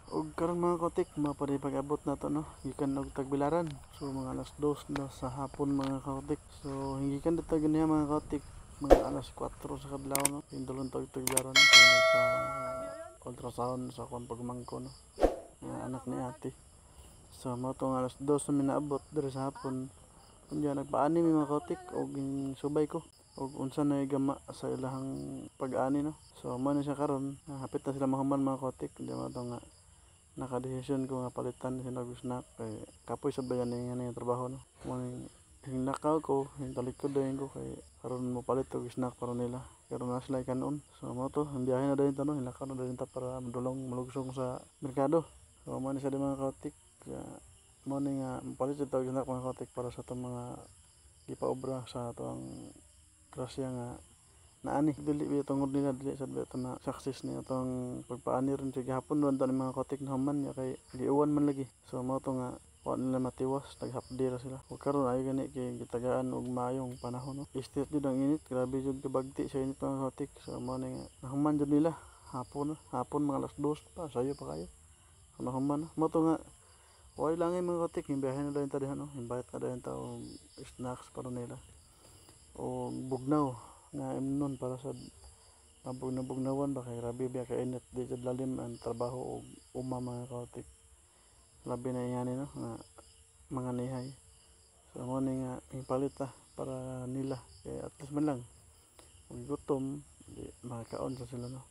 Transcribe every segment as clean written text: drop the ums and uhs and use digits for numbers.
Og karon mga kotik, mapanipag-abot na to no, gikan og Tagbilaran. So mga alas 2 na sa hapon mga kotik. So gikan dito ganiya mga kotik, mga alas 4 sa kadlaw no. Pindulon to Tagbilaran kay nagpa ultrasound sa akong pagmangko no. Nga anak ni ate. So mo tong alas 2 na minaabot diri sa hapon. Kunya nagpaani mi mga kotik og subay ko og unsa na gama sa ilahang pag-ani no. So mo na siya karon, hapit na sila mahuman mga kotik. Di mo to nga nakadesisyon ko nga palitan si og snack kay kapoy sa bayan nga trabaho no. Mo hinakaw ko, hintalikod dayon ko kay karon mo palit og snack para nila. Pero na sila kanon. So mo to, ang biyahe na dayon ta no, hinakaw na dayon ta para madulong malugsong sa merkado. So mo ni sa mga kotik, mo ni nga mapalit og snack mga kotik para sa itong mga gipaobra sa atong grasya nga naani dili biya tungod nila dili sad biya na success ni atong pagpaani ron sa gihapon ron ni mga kotik na human ya kay giuwan man lagi. So mo to nga wa nila matiwas, naghapdi ra sila. Ug karon ay gani kay gitagaan og maayong panahon no. Istit jud ang init, grabe jud kabagti sa init mga kotik. So mo ni nga nahuman jud nila hapon mga alas 2 pa sayo pa kayo. So nahuman mo to nga way lang mga kotik, imbiyahe na dayon ta diha no. Invite na dayon ta og snacks para nila. O bugnaw nga imnon para sa bugnawan ba kay grabe biya ka init di jud lalim ang trabaho og mga kotik. Labi na yan no nga mga nihay. So mo ni nga ipalit para nila kay at least man lang kung gutom di makakaon sa sila no.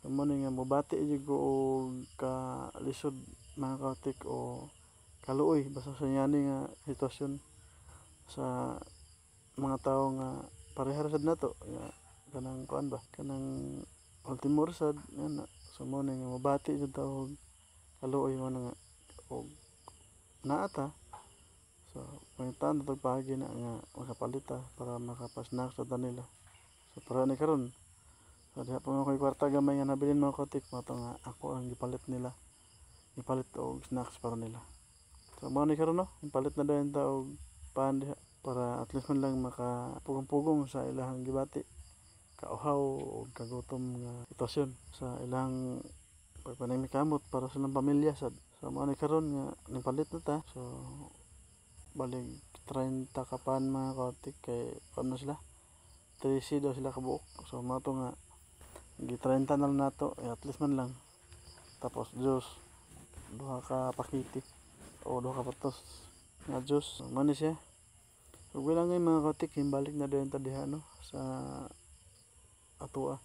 So mo ni nga mobati jud ko og kalisod mga kotik o kaluoy basta sa yani nga sitwasyon sa mga tao nga parehara sad nato nga kanang kuan ba kanang ultimo sad ana. So mo ni nga mabati jud ta og kaluoy mo nga og naata. So pangitan to pagi na nga makapalit para makapasnack sa nila. So para ni karon so diha pa mo koy kwarta gamay nga nabilin mga kotik mo to nga ako ang gipalit nila, gipalit og snacks para nila. So mo ni karon no, ipalit na dayon ta og pan diha para at least man lang makapugong-pugong sa ilahang gibati kauhaw o kagutom nga sitwasyon sa ilahang pagpanamikamot para sa ilang pamilya sad. So mo ni karon nga nipalit na ta. So balig 30 ka pan mga kotik kay ano sila 13 daw sila kabuok. So mo to nga gi 30 na lang nato at least man lang. Tapos juice duha ka pakiti o duha ka patos nga juice. So, mo ni siya. Ug wala ngay mga kotik, himbalik na dayon ta diha no sa atoa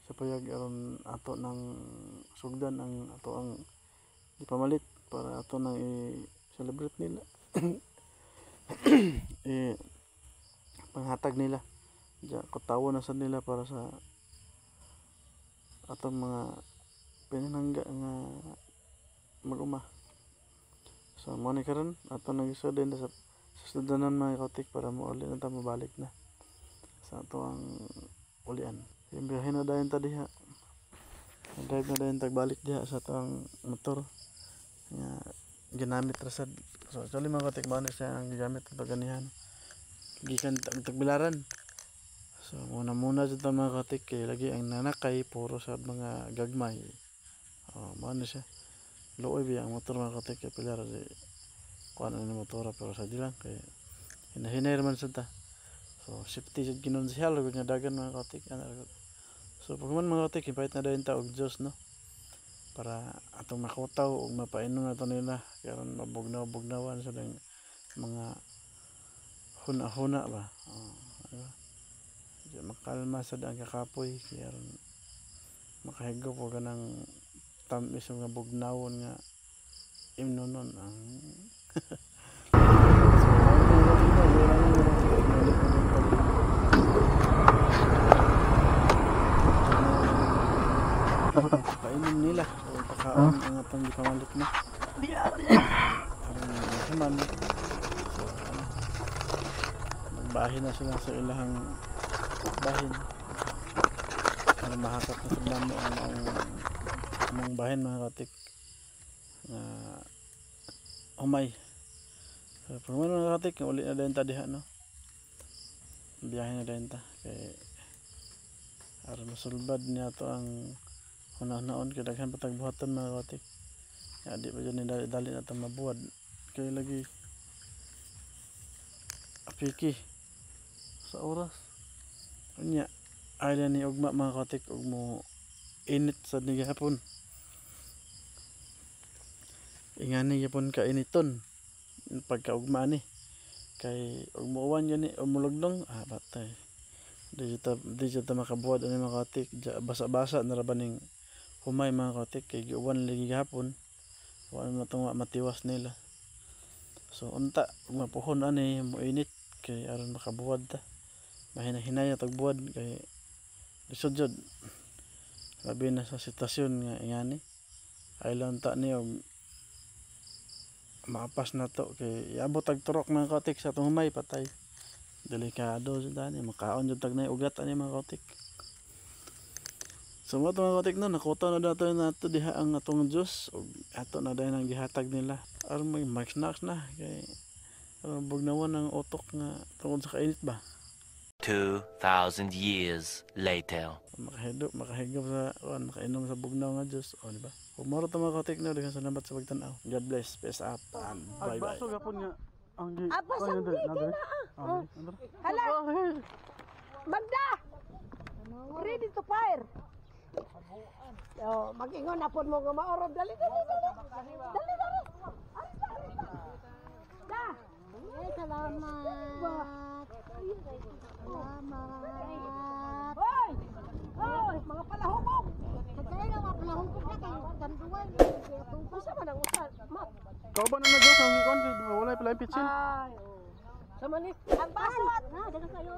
sa payag aron ato ng sugdan ang ato ang ipamalit para ato nang i-celebrate nila. Panghatag nila diya kutawo na sad nila para sa atong mga pinanangga nga mag-uma. So mo ni karon ato nang isod din sa sudanan mga kotik para mo uli na ta mabalik na sa ato ang ulian. Imbiyahe na dayon ta diha. Drive na dayon tagbalik diha sa ato ang motor nga ginamit ra sad. So actually mga kotik mao siya ang gigamit ato ganihan gikan Tagbilaran. So muna jud ta mga kotik kay lagi ang nanakay puro sa mga gagmay. Mao na siya luoy biya ang motor mga kotik kay pilar di kuan ang motor pero sa dilang kay hinahinay man sad ta. So safety jud kinonsehal ug nga dagan mga kotik ana. So pag man mga kotik ipait na dayon ta og juice no para atong makutaw ug mapainom nato nila karon mabugnaw-bugnawan sa mga huna-huna ba. Diba? Diya makalma sad ang kakapoy karon makahigop og kanang tamis nga bugnawon nga imnonon ang painom nila o pakaon ang atong gipamalit na naman. So magbahin na sila sa ilahang bahin para mahakot na sa namo ang bahin mga kotik na umay. So pag mga kotik uli na dayon ta diha no, biyahe na dayon ta kay aron masulbad niya to ang Una-unaon kay daghan patag buhaton mga kaotik. Ya di pa dyan dali na itong mabuwad. Kaya lagi apiki sa oras. Kanya, ay ni ugma mga kaotik ug mo init sa nigahapon. Ingani yapon ka initon pagkaugma ni. Kay ug muuwan gani o mulugdong batay. Di jud ta makabuwad ani mga kaotik. Basa-basa na ra baning humay mga kaotik kay giuwan lagi gihapon. Wala na itong matiwas nila. So unta mapuhon ani mo init kay aron makabuwad ta. Mahina-hinay na tagbuwad kay lisod jud. Labi na sa sitwasyon nga ingani. Ay lang ta ni og maapas na to kay iabot tag turok mga kaotik sa itong humay patay. Delikado jud ani makaon jud tag nay ugat ani mga kaotik. So mga kaotik na nakuta na dato nato diha ang atong juice ug ato na dayon ang gihatag nila aron may snacks na kay bugnawan ang utok nga tungod sa kainit ba. 2,000 years later. Makahigop sa makainom sa bugnaw nga juice o di ba. Kung maro ta mga kaotik na daghang salamat sa pagtan-aw. God bless. Peace out and bye bye. Baso gapon nga ang di. Hala! Magda! Ready to fire! Oh, mag-ingon na po mo nga maorob. Dali! Da! Ay, salamat. Salamat. Hoy! Hoy! Mga palahubog! Pagkaya nga mga palahubog na kayo. Ganduan. Isa man ang usan. Mat! Kauban na juice ang gikon kay wala pala pitsin. Ay! Sa manis. Ang baso! Na, daga kayo.